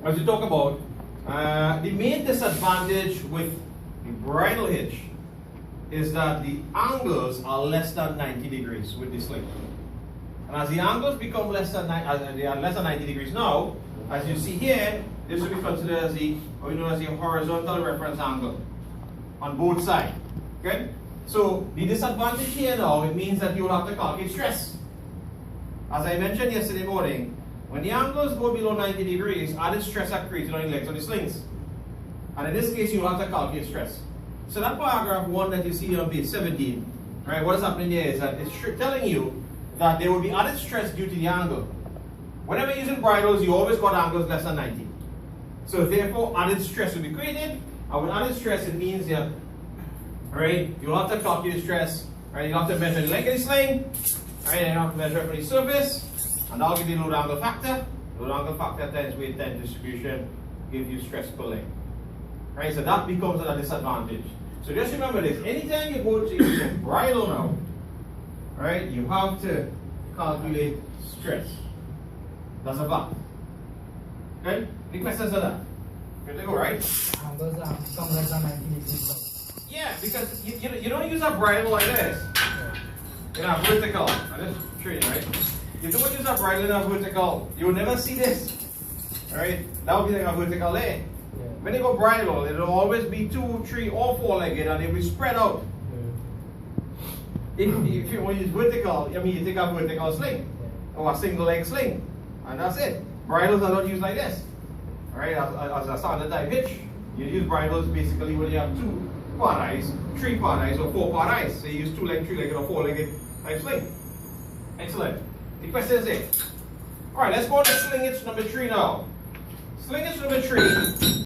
as we talk about, the main disadvantage with the bridle hitch is that the angles are less than 90 degrees with the sling. And as the angles become less than 90 degrees now, as you see here, this will be considered as the, what we know as the horizontal reference angle on both sides. Okay? So the disadvantage here now, it means that you will have to calculate stress. As I mentioned yesterday morning, when the angles go below 90 degrees, added stress are created on the legs of the slings. And in this case, you will have to calculate stress. So that paragraph 1 that you see on page 17, right, what is happening there is that it's telling you that there will be added stress due to the angle. Whenever you're using bridles, you always got angles less than 90. So therefore, added stress will be created. And with added stress, it means that, right, you'll have to calculate stress, right? You'll have to measure the length of the sling, right, and you have to measure it from the surface, and that'll give you the load angle factor. Load angle factor times weight times distribution gives you stress per leg. Right, so that becomes a disadvantage. So just remember this, anytime you go to use a bridle now, right, you have to calculate stress. That's a fact. Okay? Any questions on that? Good to go, right? Angles come less than 90 degrees. Yeah, because you don't use a bridle like this. In a vertical. I just show you, right? You don't use a bridle in a vertical. You will never see this. Alright? That would be like a vertical leg. When you go bridle, it will always be 2, 3, or 4-legged, and it will be spread out. If you want to use vertical, I mean you take a vertical sling or a single leg sling, and that's it. Bridles are not used like this. Alright, as a standard type hitch, you use bridles basically when you have 2-part eyes, 3-part eyes, or 4-part eyes. So you use 2-leg, 3-legged, or 4-legged type sling. Excellent. The question is it. Alright, let's go to sling hitch number 3 now. Sling hitch number 3.